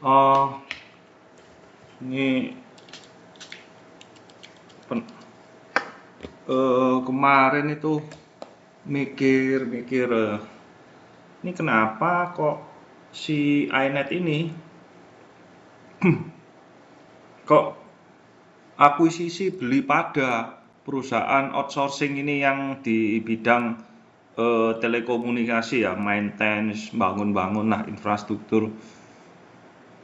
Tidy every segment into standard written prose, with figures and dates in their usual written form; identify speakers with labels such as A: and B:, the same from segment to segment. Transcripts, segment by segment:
A: Oh, ini pen- kemarin itu mikir-mikir, ini kenapa kok si iNet ini kok akuisisi beli pada perusahaan outsourcing ini yang di bidang telekomunikasi ya, maintenance, bangun-bangun lah infrastruktur.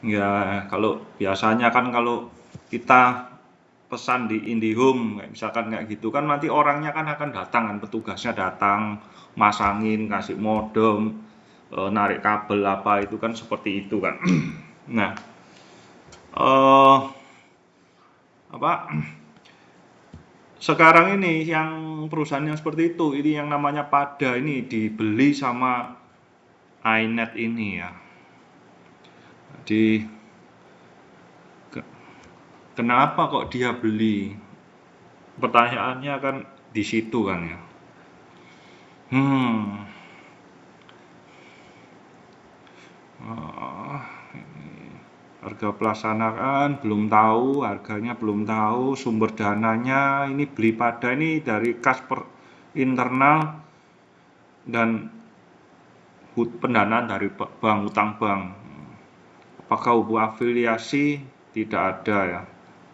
A: Ya, kalau biasanya kan kalau kita pesan di IndiHome, misalkan kayak gitu kan nanti orangnya kan akan datang kan, petugasnya datang, masangin, kasih modem, narik kabel apa itu kan seperti itu kan. Nah, eh apa sekarang ini yang perusahaan yang seperti itu, ini yang namanya Pada ini dibeli sama iNet ini ya. Jadi kenapa kok dia beli? Pertanyaannya kan di situ kan ya. Hmm. Oh, harga pelaksanaan belum tahu, harganya belum tahu, sumber dananya ini beli Pada ini dari kas internal dan pendanaan dari bank, utang bank. Apakah hubungan afiliasi? Tidak ada ya,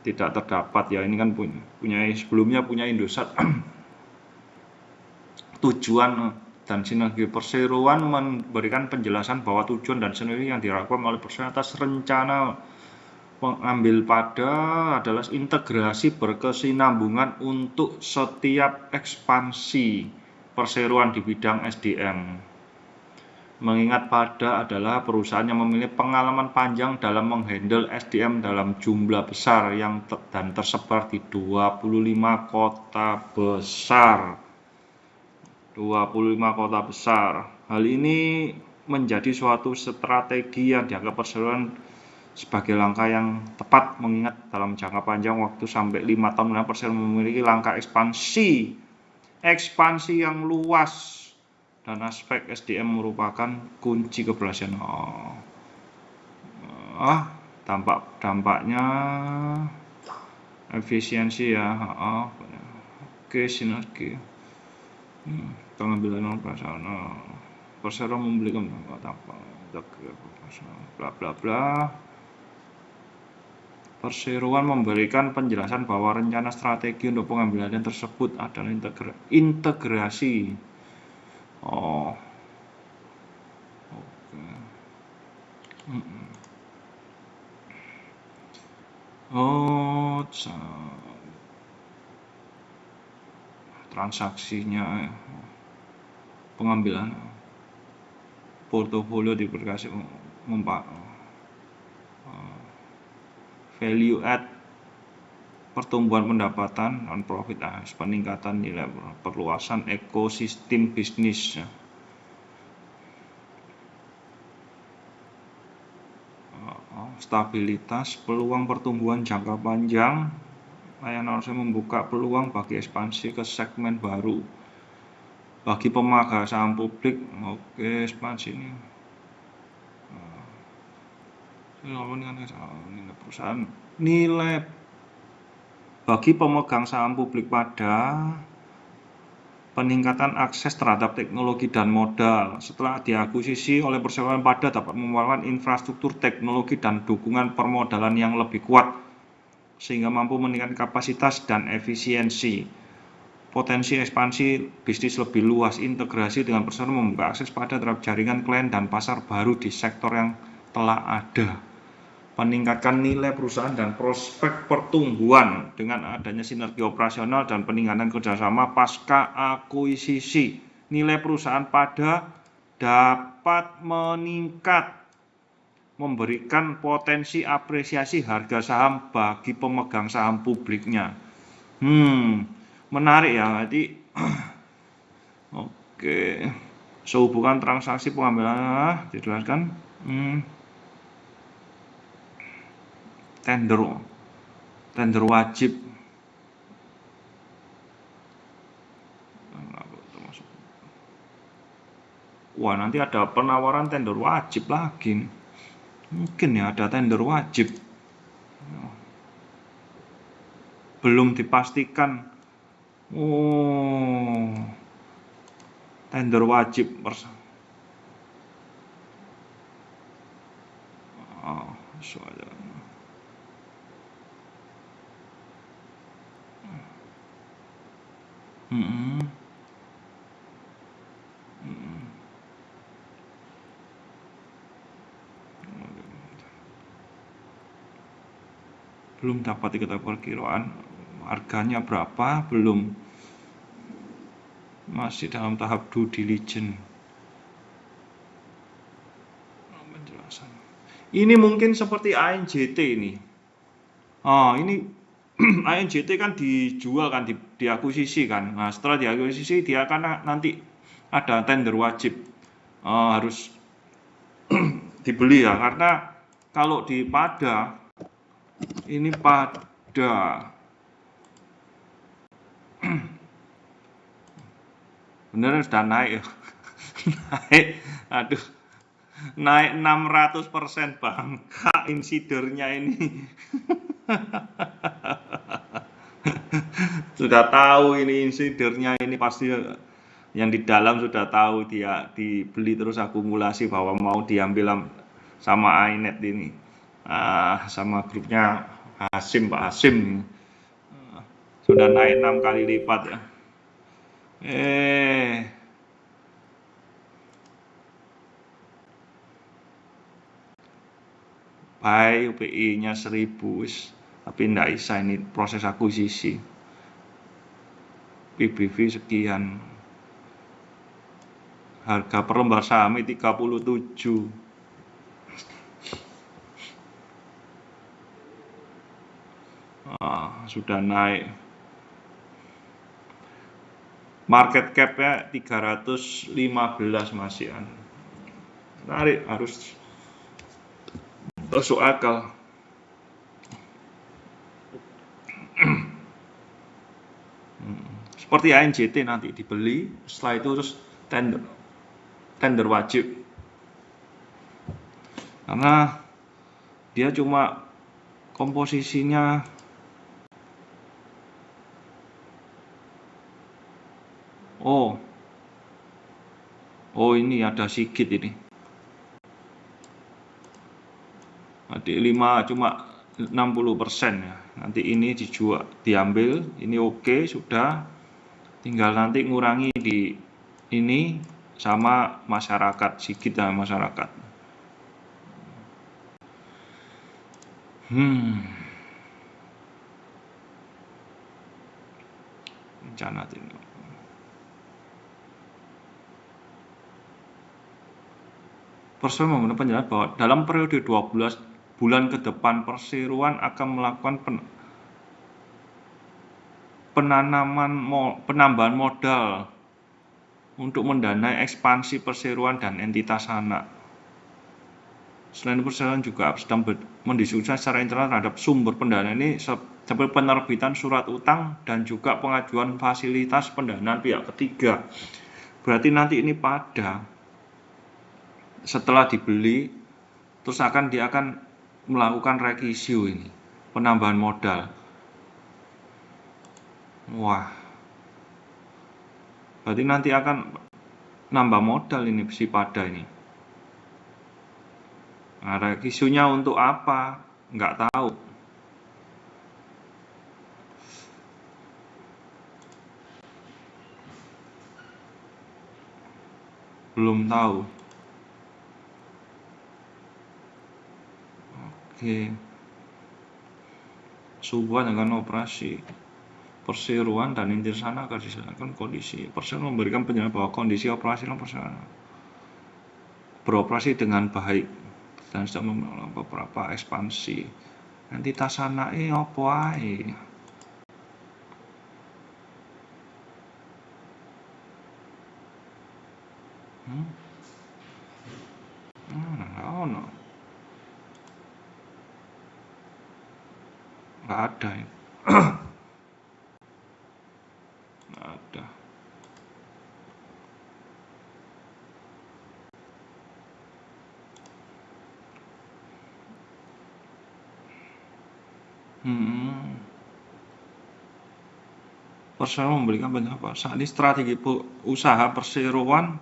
A: tidak terdapat ya. Ini kan punya sebelumnya punya Indosat. Tujuan dan sinergi perseroan memberikan penjelasan bahwa tujuan dan sinergi yang dilakukan oleh perseroan atas rencana mengambil Pada adalah integrasi berkesinambungan untuk setiap ekspansi perseroan di bidang SDM. Mengingat Pada adalah perusahaan yang memiliki pengalaman panjang dalam menghandle SDM dalam jumlah besar dan tersebar di 25 kota besar. 25 kota besar. Hal ini menjadi suatu strategi yang dianggap perseroan sebagai langkah yang tepat, mengingat dalam jangka panjang waktu sampai 5 tahun perseroan memiliki langkah ekspansi yang luas dan aspek SDM merupakan kunci keberhasilan. Dampaknya efisiensi ya. Oke, sinergi. Pengambilan perseroan membelikan bla bla bla. Perseroan memberikan penjelasan bahwa rencana strategi untuk pengambilan tersebut adalah integrasi. Oke. Transaksinya, pengambilan portofolio diberkasi value add, pertumbuhan pendapatan non profit, peningkatan nilai, perluasan ekosistem bisnis. Stabilitas, peluang pertumbuhan jangka panjang, layanan harusnya membuka peluang bagi ekspansi ke segmen baru bagi pemegang saham publik. Oke, ekspansi ini perusahaan nilai bagi pemegang saham publik Pada peningkatan akses terhadap teknologi dan modal. Setelah diakuisisi oleh perseroan, Pada dapat merupakan infrastruktur teknologi dan dukungan permodalan yang lebih kuat sehingga mampu meningkatkan kapasitas dan efisiensi. Potensi ekspansi bisnis lebih luas, integrasi dengan perseroan membuka akses pada terhadap jaringan klien dan pasar baru di sektor yang telah ada. Meningkatkan nilai perusahaan dan prospek pertumbuhan dengan adanya sinergi operasional dan peningkatan kerjasama pasca akuisisi. Nilai perusahaan Pada dapat meningkat, memberikan potensi apresiasi harga saham bagi pemegang saham publiknya. Menarik ya. Jadi oke. Sehubungan transaksi pengambilan dijelaskan. Tender wajib. Wah, nanti ada penawaran tender wajib lagi. Mungkin ya ada tender wajib. Belum dipastikan. Oh, tender wajib. Oh, soalnya. Belum dapat diketahui perkiraan harganya berapa, belum, masih dalam tahap due diligence. Penjelasan ini mungkin seperti ANJT ini. Ini ANJT kan dijual kan, diakuisisi kan. Nah, setelah diakuisisi dia akan nanti ada tender wajib, harus dibeli ya, karena kalau di Pada ini beneran sudah naik ya. Naik, aduh, naik 600% bang, insidernya ini. Sudah tahu ini insidernya ini pasti yang di dalam sudah tahu dia dibeli terus akumulasi bahwa mau diambil sama iNet ini, sama grupnya Hasim, Pak Hasim. Sudah naik 6 kali lipat ya. Buy UPI-nya 1000, tapi ndak bisa ini proses akuisisi. PBV sekian. Harga per lembar saham 37. Sudah naik. Market cap-nya 315 masih. Menarik, harus masuk akal. Seperti ANJT nanti dibeli, setelah itu terus tender wajib, karena dia cuma komposisinya ini ada Sigit ini. Adik 5 cuma 60% ya. Nanti ini diambil, ini oke, sudah. Tinggal nanti ngurangi di ini sama masyarakat, Sigit dan masyarakat. Rencana ini. Perseroan memberikan penjelasan bahwa dalam periode 12 bulan ke depan Perseroan akan melakukan penambahan modal untuk mendanai ekspansi perseroan dan entitas anak. Selain Perseroan juga sedang mendiskusikan secara internal terhadap sumber pendanaan ini seperti penerbitan surat utang dan juga pengajuan fasilitas pendanaan pihak ketiga. Berarti nanti ini Pada setelah dibeli terus dia akan melakukan requisition ini, penambahan modal. Wah, berarti nanti akan nambah modal ini si Pada ini. Nah, requisition-nya untuk apa? Nggak tahu. Belum tahu. Oke. Sebuah dengan operasi perseroan dan intisana akan diserahkan kondisi. Perseroan memberikan penjelasan bahwa kondisi operasional perseroan beroperasi dengan baik dan sedang melakukan beberapa ekspansi. Entitas anake apa ae? Nggak ada ya. Nggak ada. Perseroan memberikan pendapat. Saat ini strategi usaha perseroan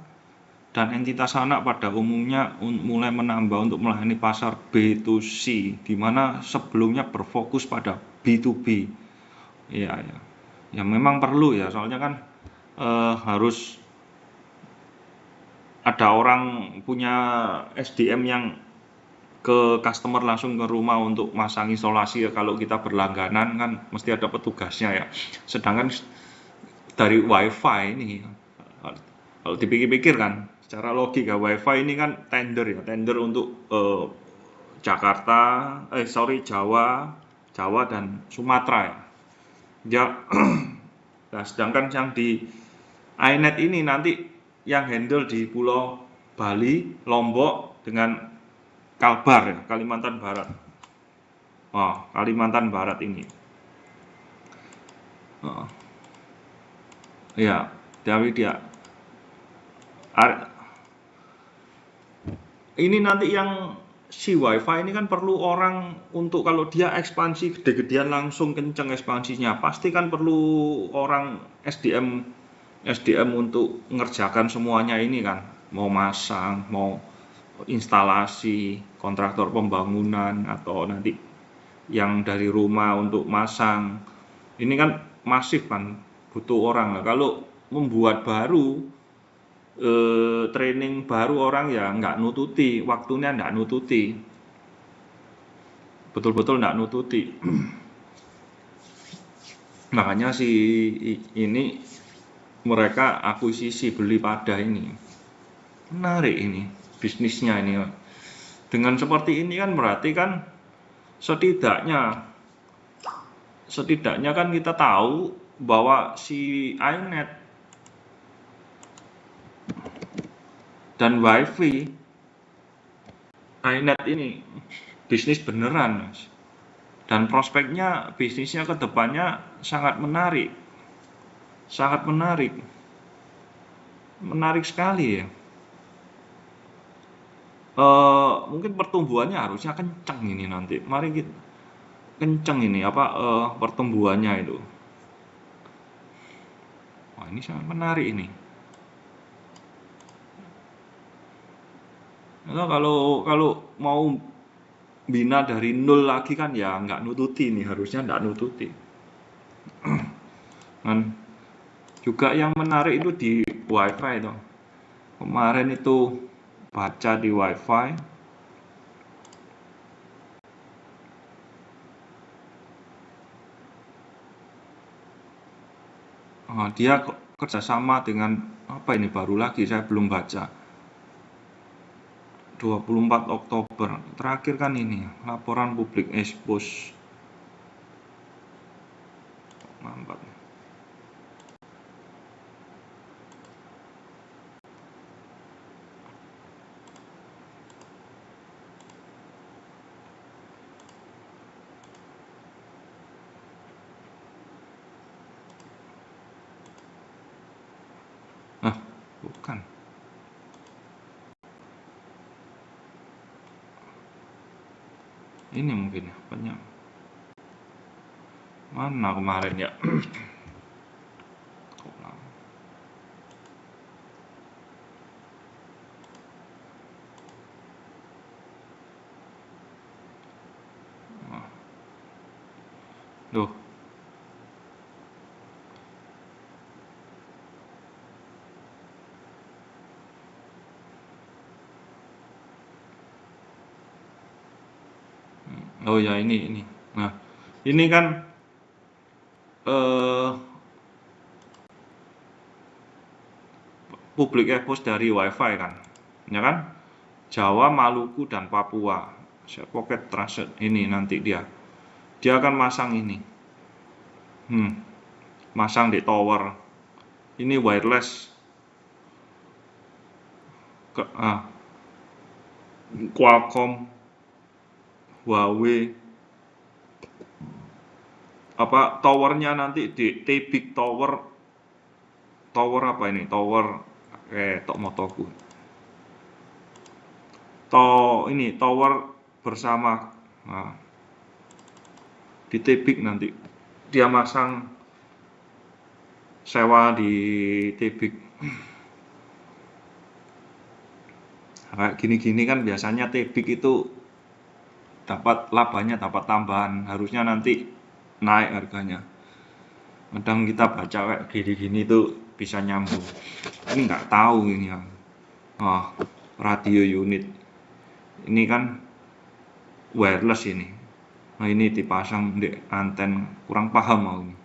A: dan entitas anak pada umumnya mulai menambah untuk melayani pasar B2C, di mana sebelumnya berfokus pada B2B. Ya, ya. Ya memang perlu ya, soalnya kan harus ada orang punya SDM yang ke customer langsung ke rumah untuk masang isolasi ya. Kalau kita berlangganan kan mesti ada petugasnya ya. Sedangkan dari WiFi ini, kalau dipikir-pikir kan, secara logika WiFi ini kan tender ya, tender untuk Jawa dan Sumatera ya. Ya, nah, sedangkan yang di iNet ini nanti yang handle di Pulau Bali, Lombok dengan Kalbar ya, Kalimantan Barat. Oh, Kalimantan Barat ini. Oh, ya, tapi dia ini nanti yang si WiFi ini kan perlu orang untuk kalau dia ekspansi gede-gedean langsung kenceng ekspansinya, pasti kan perlu orang SDM untuk mengerjakan semuanya ini kan, mau masang, mau instalasi, kontraktor pembangunan atau nanti yang dari rumah untuk masang. Ini kan masif kan, butuh orang lah. Kalau membuat baru training baru orang ya nggak nututi, waktunya nggak nututi, betul-betul nggak nututi. Makanya si ini mereka akuisisi beli pada ini menarik ini bisnisnya ini. Dengan seperti ini kan berarti kan setidaknya kan kita tahu bahwa si iNet dan WiFi iNet ini bisnis beneran, Mas. Dan prospeknya bisnisnya ke depannya sangat menarik. Sangat menarik. Menarik sekali ya. Mungkin pertumbuhannya harusnya kenceng ini nanti. Mari kita kenceng ini pertumbuhannya itu. Wah, ini sangat menarik ini. Nah, kalau mau bina dari nol lagi kan ya nggak nututi nih, harusnya nggak nututi. Dan juga yang menarik itu di WiFi itu. Kemarin itu baca di WiFi. Dia kerjasama dengan apa ini baru lagi saya belum baca. 24 Oktober terakhir kan ini laporan publik expose lambat. Bukan ini mungkin ya banyak mana kemarin ya. Loh, oh ya ini. Nah, ini kan publik expose dari WiFi kan, ya kan? Jawa, Maluku dan Papua. Pocket Trusted ini nanti dia akan masang ini. Masang di tower. Ini wireless. Qualcomm, Huawei. Towernya nanti di T-Big Tower. Tower apa ini? Tower tok motoku. Tower bersama. Nah, di Tebik nanti dia masang sewa di Tebik. Kayak gini-gini kan biasanya Tebik itu dapat labanya, dapat tambahan, harusnya nanti naik harganya. Kadang kita baca kayak gini-gini tuh bisa nyambung. Ini nggak tahu ini ya. Oh, radio unit. Ini kan wireless ini. Nah ini dipasang di anten, kurang paham mau ini.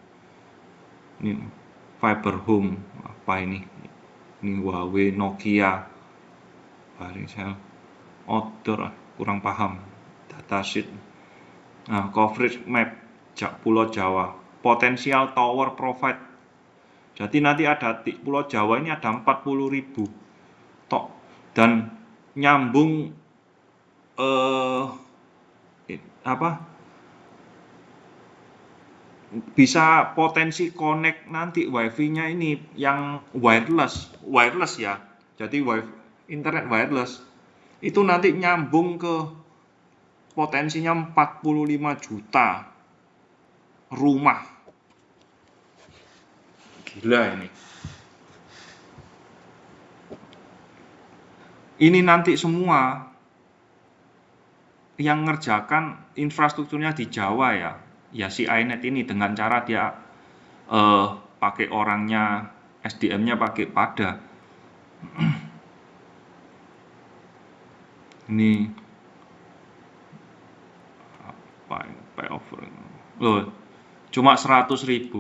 A: Ini fiber home apa ini? Ini Huawei, Nokia, Barisel, outdoor, kurang paham. Datasheet. Nah, coverage map Pulau Jawa, potensial tower provide. Jadi nanti ada di Pulau Jawa ini ada 40.000 tok dan nyambung bisa potensi connect nanti wifi-nya ini yang wireless ya. Jadi internet wireless itu nanti nyambung ke potensinya 45 juta rumah. Gila ini. Ini nanti semua yang ngerjakan infrastrukturnya di Jawa ya si iNet ini dengan cara dia pakai orangnya, SDM-nya pakai Pada. Ini apa ini payover loh, cuma 100.000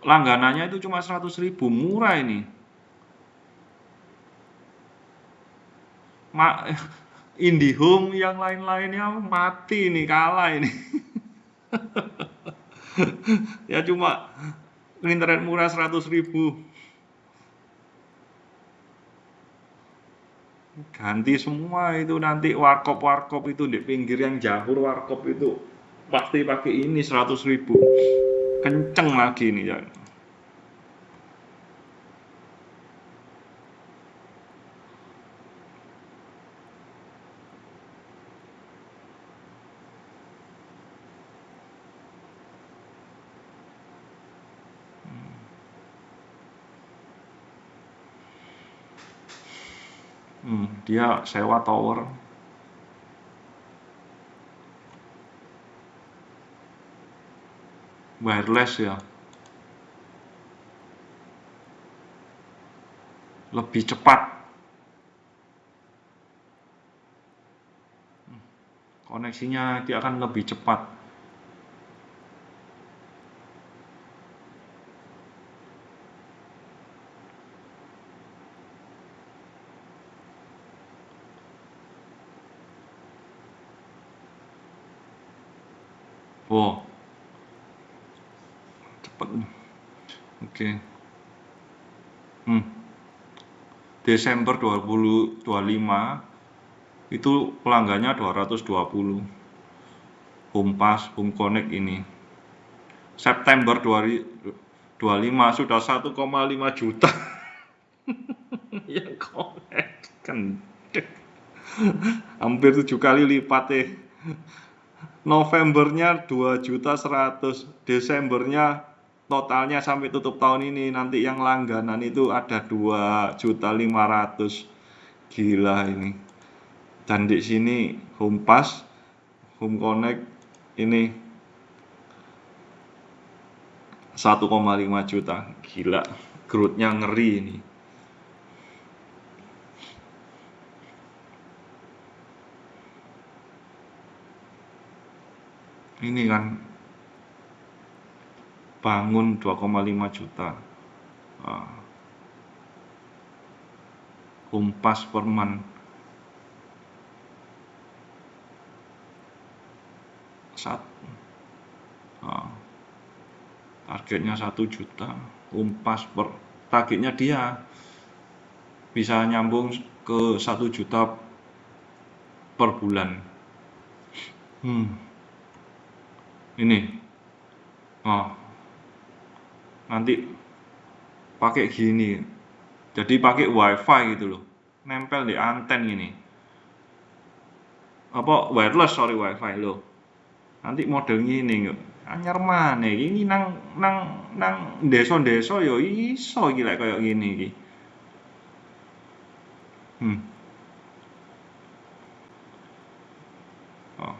A: langganannya itu cuma 100.000, murah ini. IndiHome yang lain-lainnya mati nih, kalah ini. Ya cuma internet murah 100.000. Ganti semua itu nanti warkop itu di pinggir yang jalur warkop itu pasti pakai ini 100.000. Kenceng lagi ini ya. Dia sewa tower. Wireless ya. Lebih cepat. Koneksinya dia akan lebih cepat. Wow, cepet. Oke. Desember 2025 itu pelanggannya 220. Homepass, Home Connect ini. September 2025 sudah 1,5 juta. Yang connect kan hampir 7 kali lipat. Novembernya 2.100.000, Desembernya totalnya sampai tutup tahun ini nanti yang langganan itu ada 2.500.000. Gila ini. Dan di sini Homepass, Home Connect ini 1,5 juta. Gila, growth-nya ngeri ini. Ini kan bangun 2,5 juta. Homepass per month. Targetnya 1 juta. Homepass per targetnya dia bisa nyambung ke 1 juta per bulan. Ini nanti pakai gini, jadi pakai wifi gitu loh, nempel di anten gini, apa wireless, wifi loh, Nanti model ngene kok. Anyar maneh iki nang desa-desa ya iso iki lek kaya ngene iki. Hmm. Oh.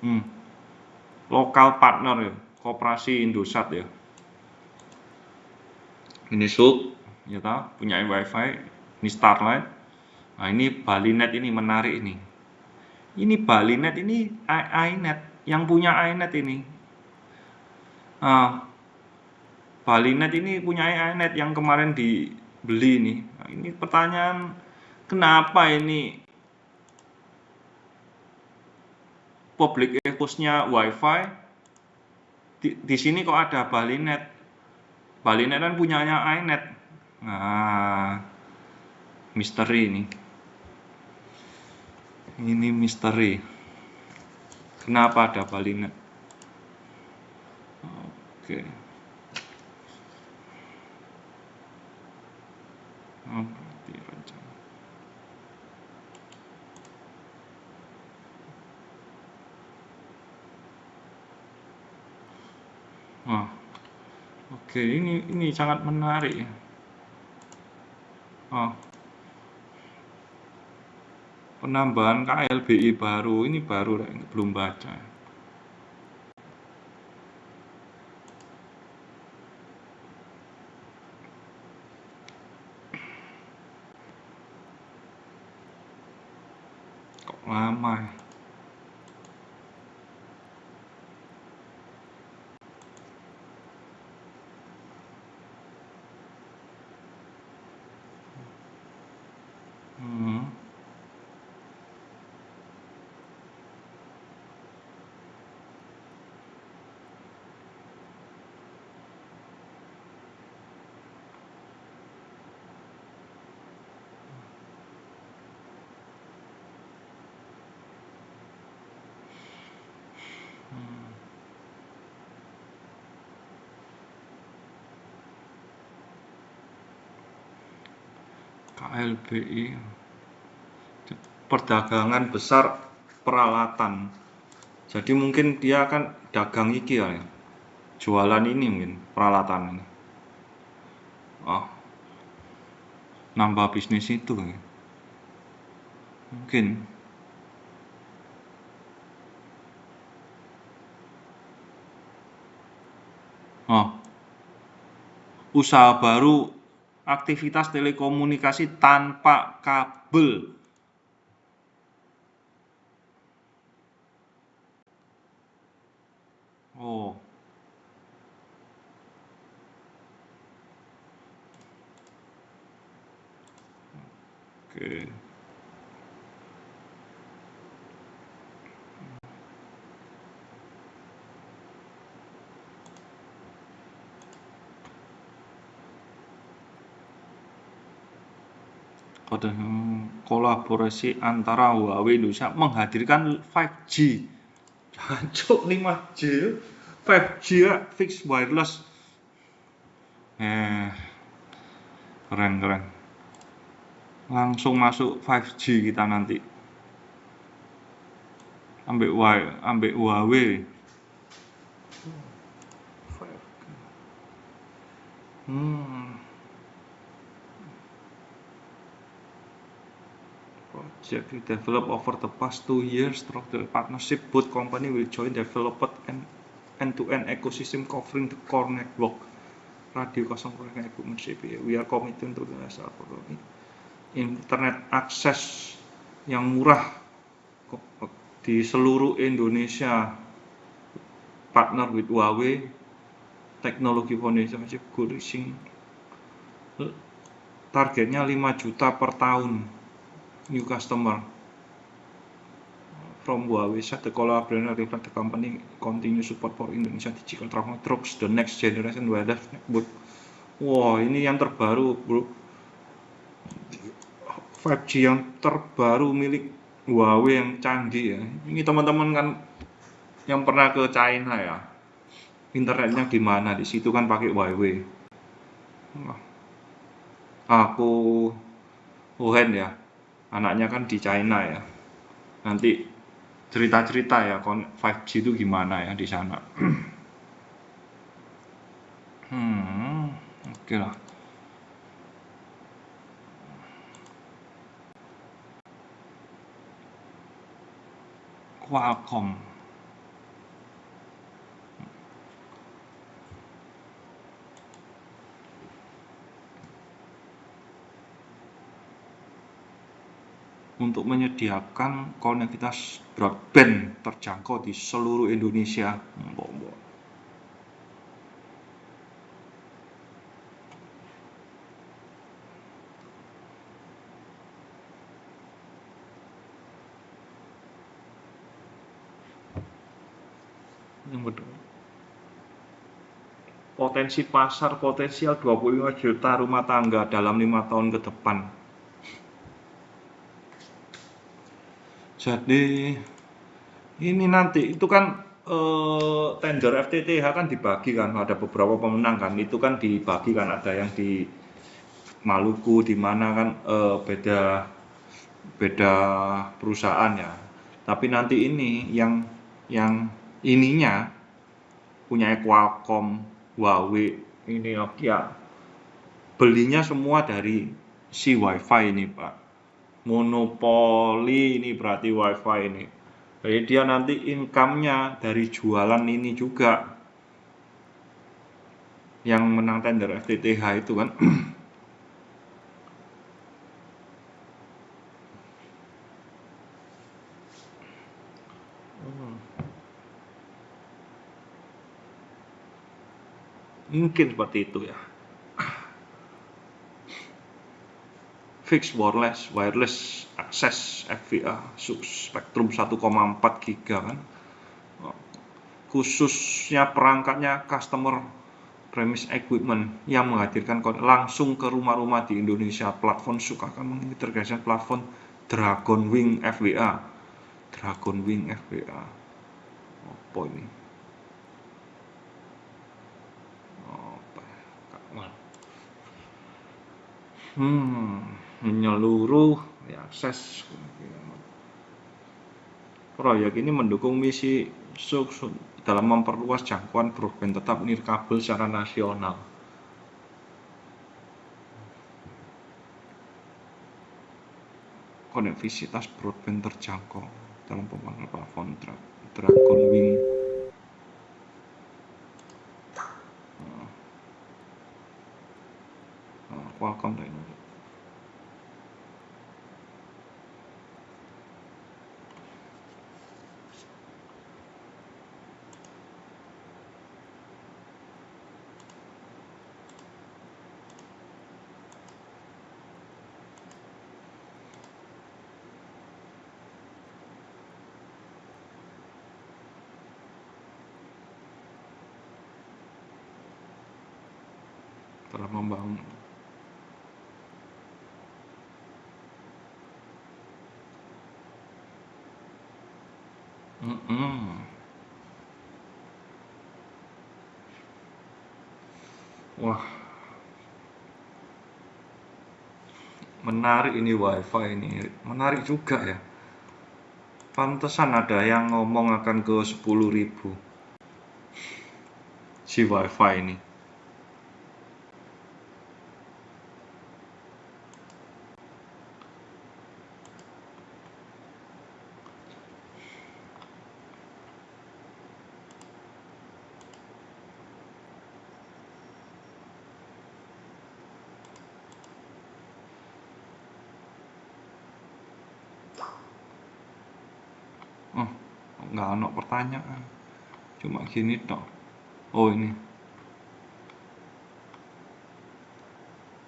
A: Hmm. Lokal partner ya, Koperasi Indosat ya. Ini Sub, ya ta, punya WiFi, ini Starlight. Nah, ini Balinet ini menarik ini. Ini Balinet ini iNet, yang punya iNet ini. Nah, Balinet ini punya iNet yang kemarin dibeli nih. Nah, ini pertanyaan, kenapa ini public access-nya WiFi? Di sini kok ada Balinet? Balinet kan punyanya iNet. Nah, misteri ini. Ini misteri. Kenapa ada Balinet? Oke. Berarti rencana. Wah, oke, ini sangat menarik ya. Oh, penambahan KLBI baru, ini baru belum baca. Kok lama ya? Hmm. KLBI, perdagangan besar peralatan. Jadi mungkin dia akan dagang iki ya, jualan ini mungkin peralatan ini. Oh, nambah bisnis itu ya. Mungkin. Oh, usaha baru, aktivitas telekomunikasi tanpa kabel. Oh, oke. Kolaborasi antara Huawei Indonesia menghadirkan 5G. Jancuk 5G, 5G ya, fixed wireless. Keren. Langsung masuk 5G kita nanti. Ambek Huawei. Project we developed over the past 2 years through the partnership. Both company will join developed an end-to-end ecosystem covering the core network, radio kosong equipment CPE. We are committed to the internet akses yang murah di seluruh Indonesia. Partner with Huawei Technology Foundation, good reaching. Targetnya 5 juta per tahun new customer from Huawei. Said the collaboration reflect the company continue support for Indonesia digital transformation through the next generation wireless network. Wow, ini yang terbaru bro, 5G yang terbaru milik Huawei yang canggih ya. Ini teman-teman kan yang pernah ke China ya, internetnya gimana di situ kan pakai Huawei. Aku Wuhan ya, Anaknya kan di China ya. Nanti cerita-cerita ya 5G itu gimana ya di sana. Oke lah. Qualcomm. Untuk menyediakan konektivitas broadband terjangkau di seluruh Indonesia. Yang betul. Potensi pasar potensial 25 juta rumah tangga dalam 5 tahun ke depan. Jadi ini nanti itu kan tender FTTH kan dibagi kan, ada beberapa pemenang kan, itu kan dibagi kan, ada yang di Maluku di mana kan beda perusahaan ya. Tapi nanti ini yang ininya punya Qualcomm, Huawei, ini Nokia, belinya semua dari si WiFi ini Pak. Monopoli ini berarti WiFi ini. Jadi dia nanti income-nya dari jualan ini juga. Yang menang tender FTTH itu kan. Mungkin seperti itu ya. Fixed wireless access FWA spektrum 1,4 GHz kan. Khususnya perangkatnya customer premise equipment yang menghadirkan langsung ke rumah-rumah di Indonesia. Platform SUK akan mengintegrasikan platform Dragon Wing FWA. Dragon Wing FWA. Apa ini? Menyeluruh akses. Proyek ini mendukung misi SUK dalam memperluas jangkauan broadband tetap nirkabel secara nasional. Konektivitas broadband terjangkau dalam pembangunan platform Dragon Wing. Qualcomm Technology. Telah membangun wah, menarik ini WiFi ini, menarik juga ya. Pantesan ada yang ngomong akan ke 10.000 si WiFi ini. Nggak ada pertanyaan, cuma gini toh. Oh ini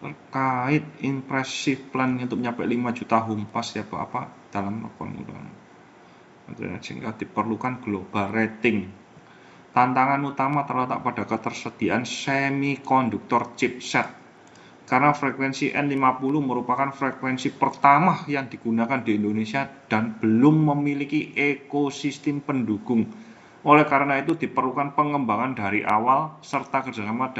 A: terkait impresif plan untuk mencapai 5 juta home pass ya apa dalam penggunaan sehingga diperlukan global rating. Tantangan utama terletak pada ketersediaan semikonduktor chipset karena frekuensi N50 merupakan frekuensi pertama yang digunakan di Indonesia dan belum memiliki ekosistem pendukung. Oleh karena itu diperlukan pengembangan dari awal serta kerjasama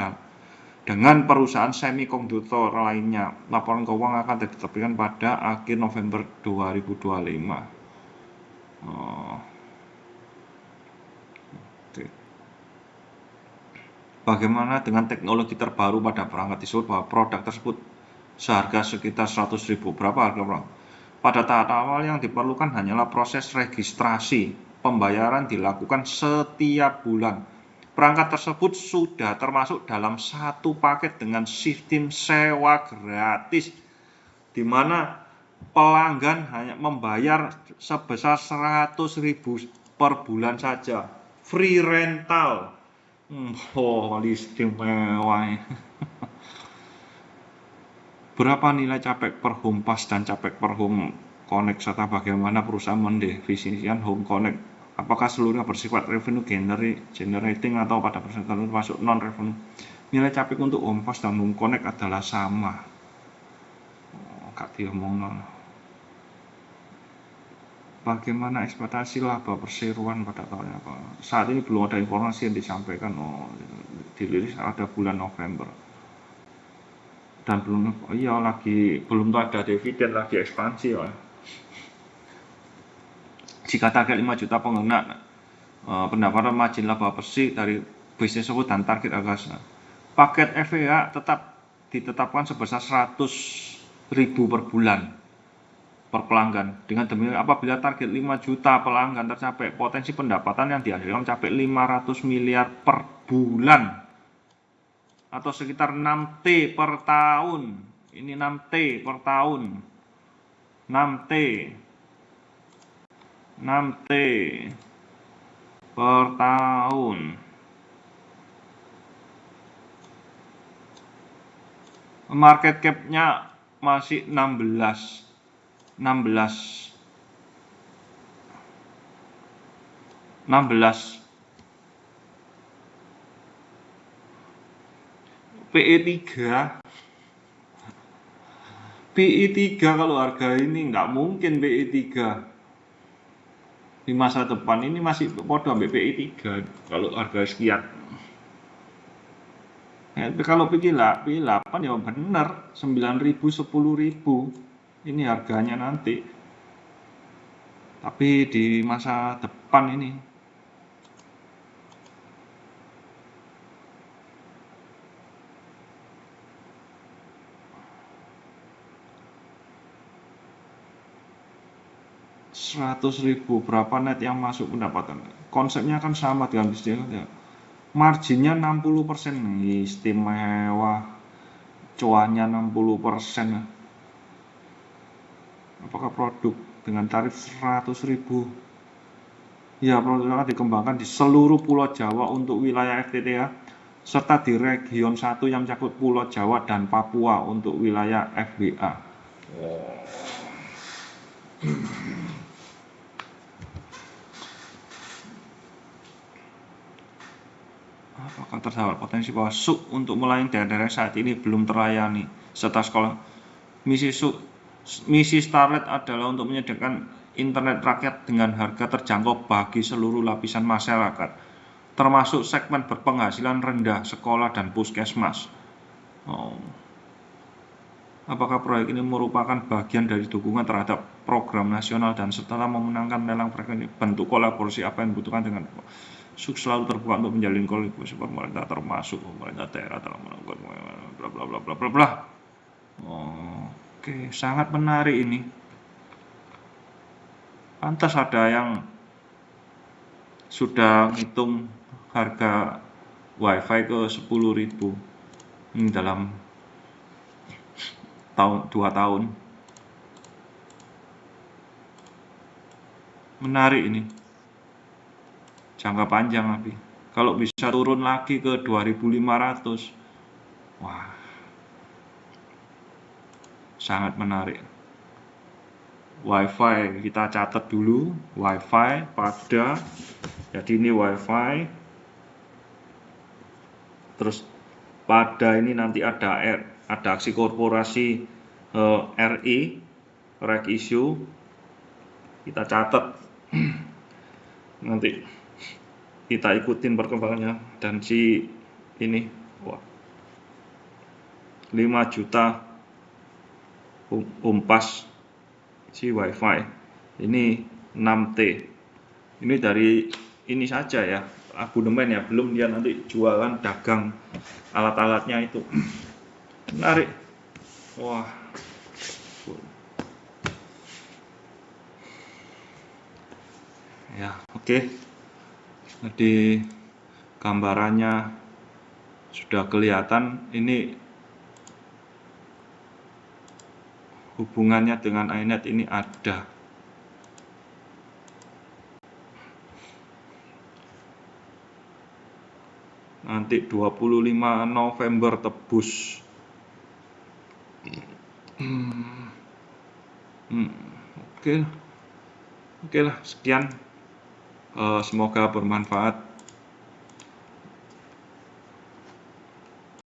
A: dengan perusahaan semikonduktor lainnya. Laporan keuangan akan diterbitkan pada akhir November 2025. Bagaimana dengan teknologi terbaru pada perangkat tersebut, bahwa produk tersebut seharga sekitar 100.000. Berapa harga produk? Pada tahap awal yang diperlukan hanyalah proses registrasi. Pembayaran dilakukan setiap bulan. Perangkat tersebut sudah termasuk dalam satu paket dengan sistem sewa gratis, di mana pelanggan hanya membayar sebesar 100.000 per bulan saja. Free rental. Istimewa. Berapa nilai capek per home pass dan capek per home connect, serta bagaimana perusahaan mendefinisikan home connect? Apakah seluruhnya bersifat revenue generating atau pada persentase termasuk non revenue? Nilai capek untuk home pass dan home connect adalah sama. Gak diomong. Bagaimana ekspektasi laba perseroan pada tahun apa? Saat ini belum ada informasi yang disampaikan. Dirilis ada bulan November. Dan belum ada dividen, lagi ekspansi ya. Jika target 5 juta pengguna, pendapatan margin laba bersih dari bisnis tersebut dan target harga, paket FVA tetap ditetapkan sebesar 100.000 per bulan per pelanggan. Dengan demikian, apabila target 5 juta pelanggan tercapai, potensi pendapatan yang dihasilkan mencapai 500 miliar per bulan atau sekitar 6T per tahun. Ini 6T per tahun. 6T per tahun. Market cap-nya masih 16. PE 3 kalau harga ini nggak mungkin PE 3 di masa depan ini masih podo ambil PE 3 kalau harga sekian. Tapi kalau PE 8 ya bener 9.000 10.000 ini harganya nanti. Tapi di masa depan ini $100.000 berapa net yang masuk pendapatan? Konsepnya kan sama dengan bisnis ya. Marginnya 60%, istimewa. Cuannya 60%. Apakah produk dengan tarif 100.000? Ya, produk akan dikembangkan di seluruh Pulau Jawa untuk wilayah FTTH, serta di region 1 yang mencakup Pulau Jawa dan Papua untuk wilayah FBA. Apakah terdapat potensi bahwa SUK untuk melayani daerah-daerah saat ini belum terlayani serta sekolah? Misi Starlet adalah untuk menyediakan internet rakyat dengan harga terjangkau bagi seluruh lapisan masyarakat, termasuk segmen berpenghasilan rendah, sekolah, dan puskesmas. Apakah proyek ini merupakan bagian dari dukungan terhadap program nasional dan setelah memenangkan lelang frekuensi, bentuk kolaborasi apa yang dibutuhkan dengan SUK selalu terbuka untuk menjalin kolaborasi pemerintah, termasuk pemerintah daerah dalam melakukan bla bla bla bla bla bla. Oke, sangat menarik ini. Pantas ada yang sudah ngitung harga WiFi ke 10.000 ini dalam 2 tahun. Menarik ini. Jangka panjang tapi kalau bisa turun lagi ke 2.500, wah, sangat menarik. WiFi kita catat dulu, WiFi pada, jadi ini WiFi, terus pada ini nanti ada aksi korporasi RI, reg issue, kita catat, nanti kita ikutin perkembangannya. Dan si ini, wah, 5 juta umpas si wifi. Ini 6T. Ini dari ini saja ya, abonemen ya, belum dia nanti jualan dagang alat-alatnya itu. Menarik. Wah. Ya, oke. Jadi gambarannya sudah kelihatan, ini hubungannya dengan iNet ini ada. Nanti 25 November tebus. Oke lah, sekian. Semoga bermanfaat.